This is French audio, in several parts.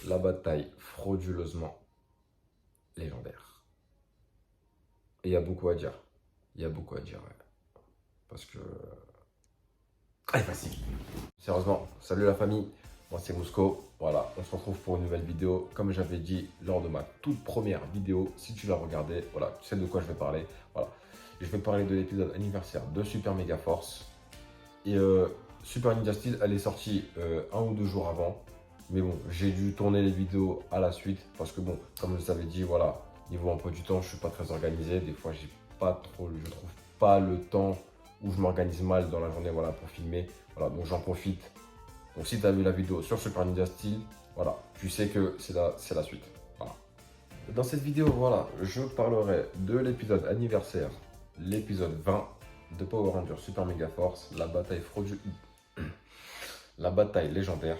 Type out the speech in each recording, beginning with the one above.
la bataille frauduleusement légendaire. Et il y a beaucoup à dire. Il y a beaucoup à dire, ouais. Parce que... Allez, facile. Sérieusement, salut la famille. Moi, c'est Mousco. Voilà, on se retrouve pour une nouvelle vidéo. Comme j'avais dit lors de ma toute première vidéo, si tu l'as regardée, voilà, tu sais de quoi je vais parler. Voilà, je vais parler de l'épisode anniversaire de Super Mega Force. Et Super Ninja Steel, elle est sortie 1 ou 2 jours avant. Mais bon, j'ai dû tourner les vidéos à la suite. Parce que bon, comme je vous avais dit, voilà, niveau emploi du temps, je suis pas très organisé. Des fois, j'ai pas trop, je trouve pas le temps où je m'organise mal dans la journée, voilà, pour filmer. Voilà, donc j'en profite. Donc si tu as vu la vidéo sur Super Ninja Steel, voilà, tu sais que c'est la suite. Voilà. Dans cette vidéo, voilà, je parlerai de l'épisode anniversaire, l'épisode 20 de Power Rangers Super Mega Force, la bataille la bataille légendaire.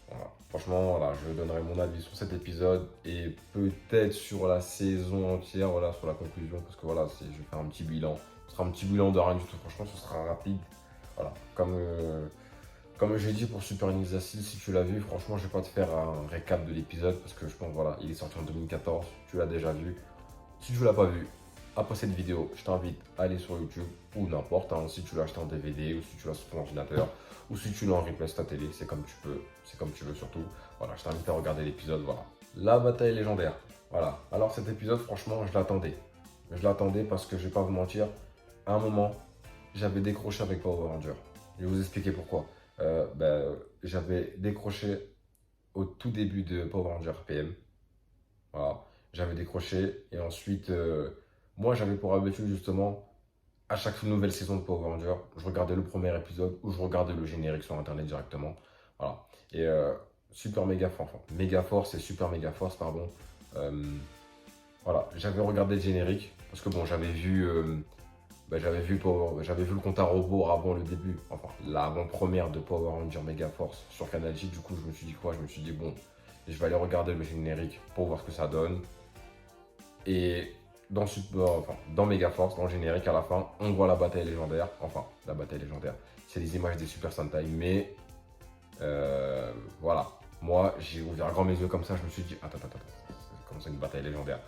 Voilà. Franchement, voilà, je donnerai mon avis sur cet épisode et peut-être sur la saison entière, voilà, sur la conclusion, parce que voilà, je vais faire un petit bilan. Ce sera un petit bilan de rien du tout, franchement, ce sera rapide. Voilà, comme j'ai dit pour Super Ninja Steel, si tu l'as vu, franchement, je vais pas te faire un récap de l'épisode parce que je pense, voilà, il est sorti en 2014, tu l'as déjà vu. Si tu l'as pas vu, après cette vidéo, je t'invite à aller sur YouTube ou n'importe, hein, si tu l'as acheté en DVD ou si tu l'as sur ton ordinateur ou si tu l'as en replay sur ta télé, c'est comme tu peux, c'est comme tu veux surtout. Voilà, je t'invite à regarder l'épisode, voilà. La bataille légendaire, voilà. Alors cet épisode, franchement, je l'attendais. Je l'attendais parce que je vais pas vous mentir, à un moment, j'avais décroché avec Power Ranger. Je vais vous expliquer pourquoi. J'avais décroché au tout début de Power Ranger PM. Voilà. J'avais décroché et ensuite, moi j'avais pour habitude justement, à chaque nouvelle saison de Power Ranger, je regardais le premier épisode ou je regardais le générique sur internet directement. Voilà. Et Super Mega Force, enfin, Mega Force et Super Mega Force, pardon. euh, voilà, j'avais regardé le générique parce que bon, j'avais vu le compte à rebours avant le début, enfin l'avant-première de Power Ranger Mega Force sur Canal J. Du coup, je me suis dit quoi? Je me suis dit, bon, je vais aller regarder le générique pour voir ce que ça donne. Et dans Mega Force, dans le générique, à la fin, on voit la bataille légendaire. Enfin, la bataille légendaire, c'est les images des Super Sentai, mais voilà. Moi, j'ai ouvert grand mes yeux comme ça, je me suis dit, attends, comment ça une bataille légendaire?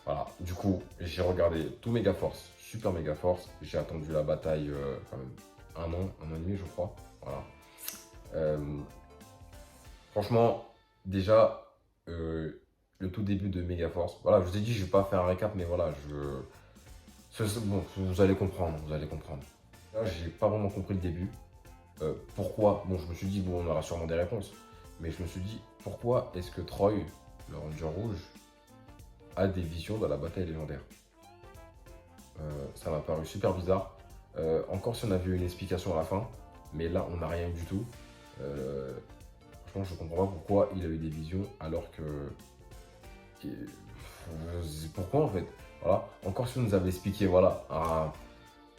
Voilà, du coup, j'ai regardé tout Mega Force, Super Mega Force, j'ai attendu la bataille quand même un an et demi, je crois. Voilà. Euh, Franchement, déjà, le tout début de Mega Force, voilà, je vous ai dit, je vais pas faire un récap, mais voilà, bon, vous allez comprendre, vous allez comprendre. Là, j'ai pas vraiment compris le début. Pourquoi? Bon, je me suis dit, bon, on aura sûrement des réponses. Mais je me suis dit, pourquoi est-ce que Troy, le Ranger rouge, a des visions dans la bataille légendaire? Ça m'a paru super bizarre. Encore si on avait eu une explication à la fin, mais là, on n'a rien du tout. Euh, Franchement, je comprends pas pourquoi il a eu des visions alors que... Pourquoi en fait? Voilà. Encore si on nous avait expliqué, voilà,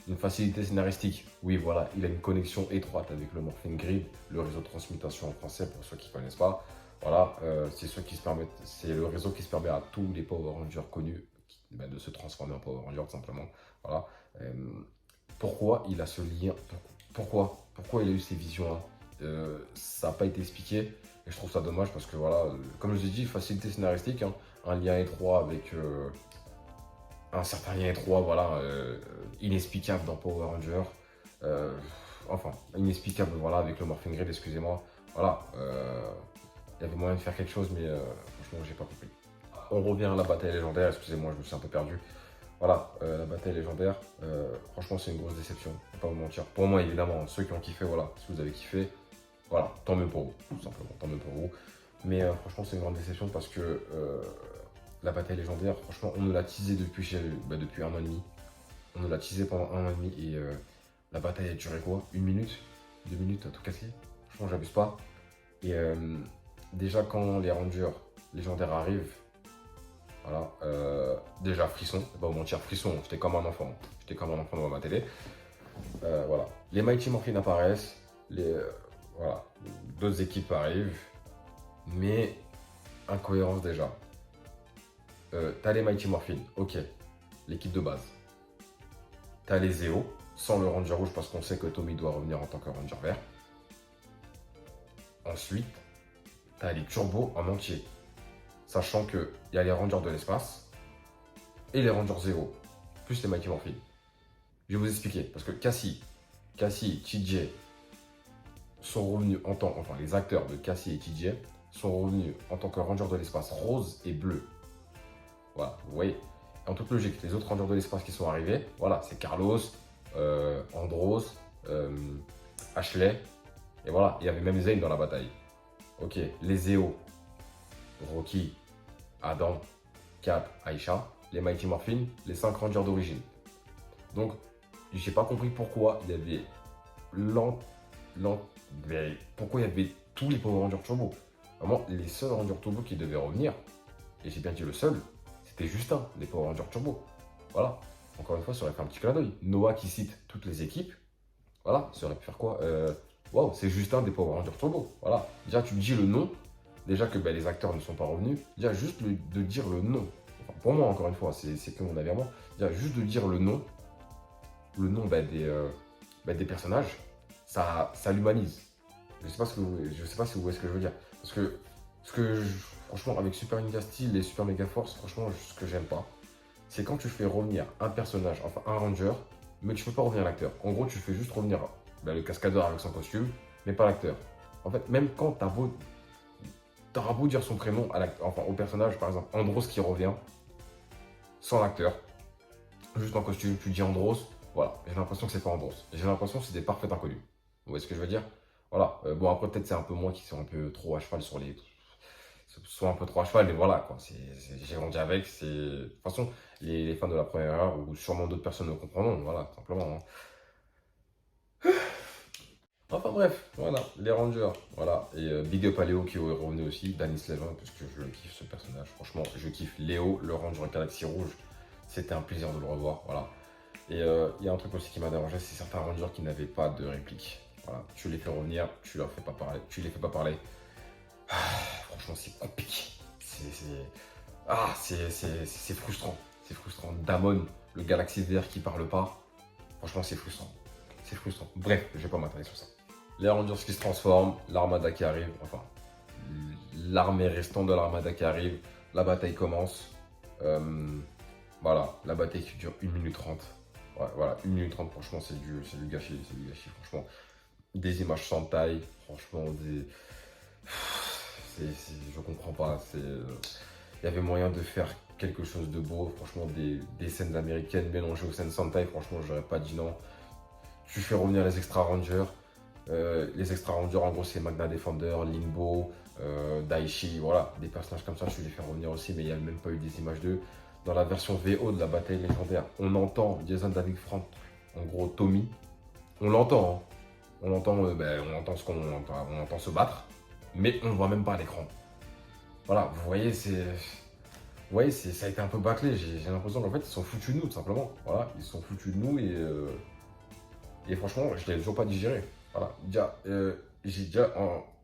une facilité scénaristique. Oui, voilà, il a une connexion étroite avec le Morphing Grid, le réseau de transmutation en français pour ceux qui ne connaissent pas. Voilà, c'est le réseau qui se permet à tous les Power Rangers connus de se transformer en Power Ranger tout simplement. Voilà. Euh, Pourquoi il a ce lien? Pourquoi il a eu ces visions-là? Ça n'a pas été expliqué et je trouve ça dommage parce que voilà, comme je vous ai dit, facilité scénaristique, hein, un lien étroit avec un certain lien étroit, voilà, inexplicable dans Power Ranger. Euh, enfin, inexplicable, voilà, avec le Morphing Grid, excusez-moi. Voilà, il y avait moyen de faire quelque chose, mais franchement, j'ai pas compris. On revient à la bataille légendaire, excusez-moi, je me suis un peu perdu. Voilà, la bataille légendaire, franchement, c'est une grosse déception, je vais pas vous mentir. Pour moi, évidemment, ceux qui ont kiffé, voilà, si vous avez kiffé, voilà, tant mieux pour vous, tout simplement, tant mieux pour vous. Mais franchement, c'est une grande déception parce que la bataille légendaire, franchement, on nous l'a teasé depuis 1 an et demi. On nous l'a teasé pendant 1 an et demi et la bataille a duré quoi? 1 minute? 2 minutes à tout casser? Franchement, j'abuse pas. Et déjà, quand les Rangers légendaires arrivent, voilà, déjà frisson, je vais pas vous mentir, frisson, j'étais comme un enfant. J'étais comme un enfant devant ma télé. Voilà. Les Mighty Morphin apparaissent, voilà, d'autres équipes arrivent, mais incohérence déjà. T'as les Mighty Morphin, ok, l'équipe de base. T'as les Zéo, sans le Ranger rouge parce qu'on sait que Tommy doit revenir en tant que Ranger vert. Ensuite, tu as les turbos en entier. Sachant qu'il y a les Rangers de l'espace et les Rangers zéro, plus les Mighty Morphin. Je vais vous expliquer, parce que Cassie, TJ sont revenus en tant, enfin les acteurs de Cassie et TJ sont revenus en tant que Rangers de l'espace rose et bleu. Voilà, vous voyez. En toute logique, les autres Rangers de l'espace qui sont arrivés, voilà, c'est Carlos, Andros, Ashley, et voilà, il y avait même Zane dans la bataille. Ok, les Zéo, Rocky, Adam, Cap, Aisha, les Mighty Morphin, les 5 Rangers d'origine. Donc, j'ai pas compris pourquoi il y avait pourquoi il y avait tous les Power Rangers Turbo. Vraiment, les seuls Rangers Turbo qui devaient revenir, et j'ai bien dit le seul, c'était Justin, des Power Rangers Turbo. Voilà. Encore une fois, ça aurait fait un petit clin d'œil. Noah qui cite toutes les équipes. Voilà, ça aurait pu faire quoi? Waouh, c'est Justin des Power Rangers Turbo. Voilà. Déjà, tu dis le nom. Déjà que les acteurs ne sont pas revenus. Déjà, juste de dire le nom. Enfin, pour moi, encore une fois, c'est que mon avis à moi. Déjà, juste de dire le nom. Le nom des personnages. Ça l'humanise. Je sais pas si vous voyez ce que je veux dire. Parce que, franchement, avec Super Ninja Steel et Super Mega Force, franchement, ce que j'aime pas, c'est quand tu fais revenir un personnage, enfin un ranger, mais tu peux pas revenir l'acteur. En gros, tu fais juste revenir le cascadeur avec son costume, mais pas l'acteur. En fait, même quand t'auras beau dire son prénom au personnage, par exemple Andros qui revient, sans l'acteur, juste en costume, tu dis Andros, voilà, j'ai l'impression que c'est pas Andros. J'ai l'impression que c'est des parfaits inconnus. Vous voyez ce que je veux dire? Voilà. Bon, après, peut-être c'est un peu moi qui sont un peu trop à cheval sur les. Soit un peu trop à cheval, mais voilà, quoi. J'ai grandi avec. De toute façon, les fans de la première heure, ou sûrement d'autres personnes le comprendront, voilà, tout simplement. Hein. Enfin bref, voilà, les Rangers, voilà. Et Big Up à Léo qui est revenu aussi, Danny Slevin, parce que je kiffe ce personnage. Franchement, je kiffe Léo, le Ranger Galaxie Rouge. C'était un plaisir de le revoir, voilà. Et il y a un truc aussi qui m'a dérangé, c'est certains Rangers qui n'avaient pas de réplique. Voilà, tu les fais revenir, tu les fais pas parler. Ah, franchement, c'est compliqué. C'est frustrant. C'est frustrant. Damon, le Galaxy VR qui parle pas. Franchement, c'est frustrant. C'est frustrant. Bref, je vais pas m'attarder sur ça. Les Rangers qui se transforment, l'armada qui arrive, enfin, l'armée restante de l'armada qui arrive, la bataille commence. Voilà, la bataille qui dure 1 minute 30. Ouais, voilà, 1 minute 30, franchement, c'est du gâchis, franchement. Des images sans taille, franchement, je comprends pas. Il y avait moyen de faire quelque chose de beau, franchement, des scènes américaines mélangées aux scènes sans taille, franchement, j'aurais pas dit non. Tu fais revenir les Extra Rangers. Les Extra Rangers, en gros, c'est Magna Defender, Limbo, Daichi, voilà, des personnages comme ça, je les fais revenir aussi, mais il n'y a même pas eu des images d'eux. Dans la version VO de la bataille légendaire, on entend Jason David Frank, en gros Tommy, on l'entend, hein. On entend on entend se battre, mais on ne voit même pas à l'écran. Voilà, vous voyez, ça a été un peu bâclé. J'ai l'impression qu'en fait, ils sont foutus de nous, tout simplement. Voilà, ils sont foutus de nous et franchement, je ne l'ai toujours pas digéré. Voilà,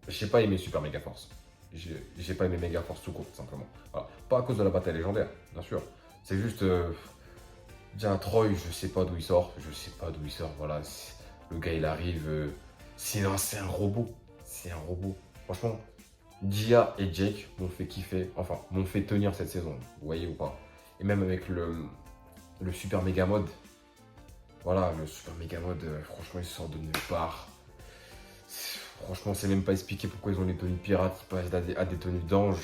j'ai pas aimé Super Mega Force. J'ai pas aimé Mega Force tout court, tout simplement. Voilà. Pas à cause de la bataille légendaire, bien sûr. C'est juste, Troy, je sais pas d'où il sort. Voilà, le gars, il arrive. Sinon, c'est un robot. Franchement, Dia et Jake m'ont fait kiffer. Enfin, m'ont fait tenir cette saison. Vous voyez ou pas? Et même avec le Super Mega Mode. Voilà, le Super Mega Mode, franchement, il sort de nulle part. Franchement, c'est même pas expliqué pourquoi ils ont des tenues pirates. Ils passent à des tenues d'ange,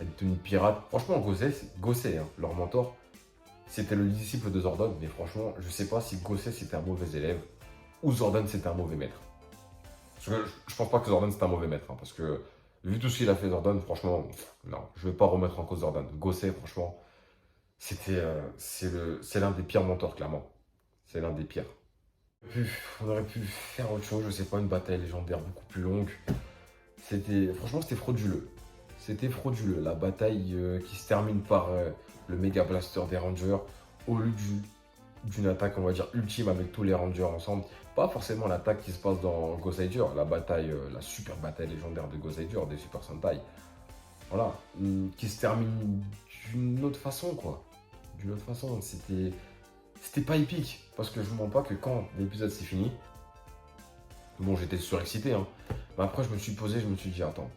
à des tenues pirates. Franchement, Gosset, hein, leur mentor, c'était le disciple de Zordon. Mais franchement, je sais pas si Gosset c'était un mauvais élève ou Zordon c'était un mauvais maître. Parce que je pense pas que Zordon c'est un mauvais maître. Hein, parce que vu tout ce qu'il a fait Zordon, franchement, non, je vais pas remettre en cause Zordon. Gosset, franchement, c'est l'un des pires mentors, clairement. C'est l'un des pires. On aurait pu faire autre chose, je sais pas, une bataille légendaire beaucoup plus longue. Franchement, c'était frauduleux. C'était frauduleux. La bataille qui se termine par le méga blaster des Rangers au lieu d'une attaque, on va dire, ultime avec tous les Rangers ensemble. Pas forcément l'attaque qui se passe dans Goseiger, la super bataille légendaire de Goseiger, des Super Sentai. Voilà, qui se termine d'une autre façon, quoi. D'une autre façon, c'était pas épique, parce que je vous mens pas que quand l'épisode s'est fini, bon, j'étais surexcité, hein, mais après je me suis posé, je me suis dit, attends,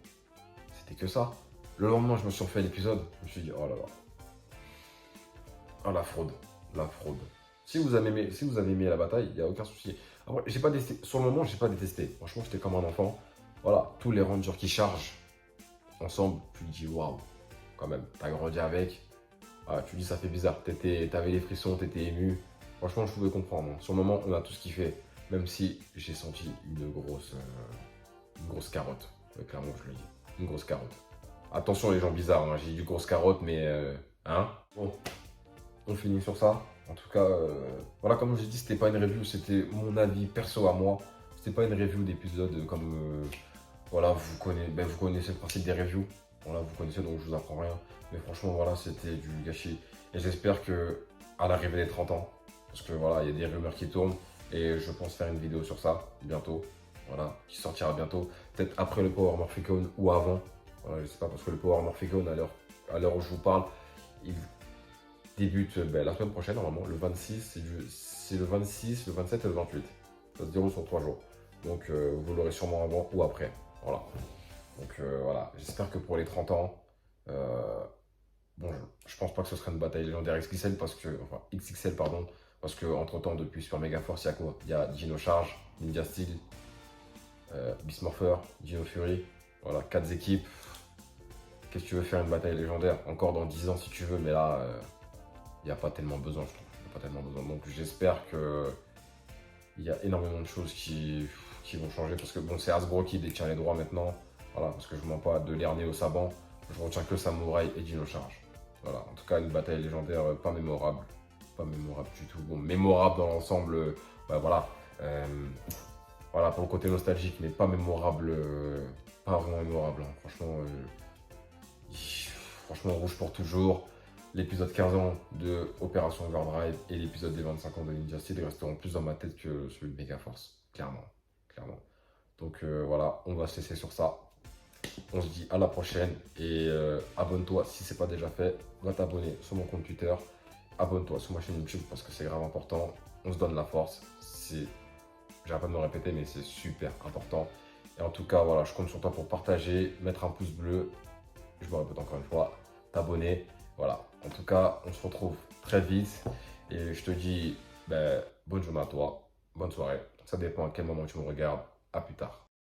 c'était que ça. Le lendemain, je me suis refait l'épisode. Je me suis dit, oh là là. Oh la fraude. La fraude. Si vous avez aimé la bataille, il n'y a aucun souci. Après, j'ai pas détesté. Sur le moment, j'ai pas détesté. Franchement, j'étais comme un enfant. Voilà, tous les rangers qui chargent ensemble, tu te dis waouh, quand même, t'as grandi avec. Ah, tu dis ça fait bizarre. T'avais les frissons, t'étais ému. Franchement, je pouvais comprendre, hein. Sur le moment, on a tous kiffé. Même si j'ai senti une grosse carotte. Clairement, je le dis. Une grosse carotte. Attention les gens bizarres, hein. J'ai dit grosse carotte, mais hein. Bon, on finit sur ça. En tout cas, voilà, comme j'ai dit, c'était pas une review, c'était mon avis perso à moi. C'était pas une review d'épisode comme, voilà, vous connaissez le principe des reviews. Voilà, vous connaissez, donc je vous apprends rien. Mais franchement, voilà, c'était du gâchis. Et j'espère que à l'arrivée des 30 ans, parce que voilà, il y a des rumeurs qui tournent, et je pense faire une vidéo sur ça bientôt. Voilà, qui sortira bientôt. Peut-être après le Power Morphicon ou avant. Voilà, je sais pas, parce que le Power Morphicon, à l'heure où je vous parle, il débute la semaine prochaine, normalement, le 26, c'est le 26, le 27 et le 28. Ça se déroule sur 3 jours. Donc, vous l'aurez sûrement avant ou après. Voilà. Donc, voilà. J'espère que pour les 30 ans, bon, je pense pas que ce serait une bataille légendaire XXL, enfin, XXL, pardon, parce que entre temps, depuis Super Mega Force, il y a quoi? Il y a Dino Charge, Ninja Steel, Beast Morpher, Dino Fury. Voilà, 4 équipes. Qu'est-ce que tu veux faire une bataille légendaire? Encore dans 10 ans si tu veux, mais là, il n'y a pas tellement besoin, je trouve. Il n'y a pas tellement besoin. Donc j'espère qu'il y a énormément de choses qui vont changer. Parce que bon, c'est Hasbro qui détient les droits maintenant. Voilà, parce que je ne mens pas de l'Herné au Saban. Je retiens que Samouraï et Dino Charge. Voilà, en tout cas, une bataille légendaire pas mémorable. Pas mémorable du tout. Bon, mémorable dans l'ensemble, bah, voilà. Voilà, pour le côté nostalgique, mais pas mémorable. Pas vraiment mémorable. Hein. Franchement, rouge pour toujours. L'épisode 15 ans de Opération Overdrive et l'épisode des 25 ans de Ninja Steel resteront plus dans ma tête que celui de Megaforce. Clairement. Clairement. Donc voilà, on va se laisser sur ça. On se dit à la prochaine et abonne-toi si c'est pas déjà fait. Va t'abonner sur mon compte Twitter. Abonne-toi sur ma chaîne YouTube parce que c'est grave important. On se donne la force. J'arrête pas de me répéter, mais c'est super important. Et en tout cas, voilà, je compte sur toi pour partager, mettre un pouce bleu. Je me répète encore une fois, t'abonner. Voilà, en tout cas, on se retrouve très vite. Et je te dis bonne journée à toi, bonne soirée. Ça dépend à quel moment tu me regardes. À plus tard.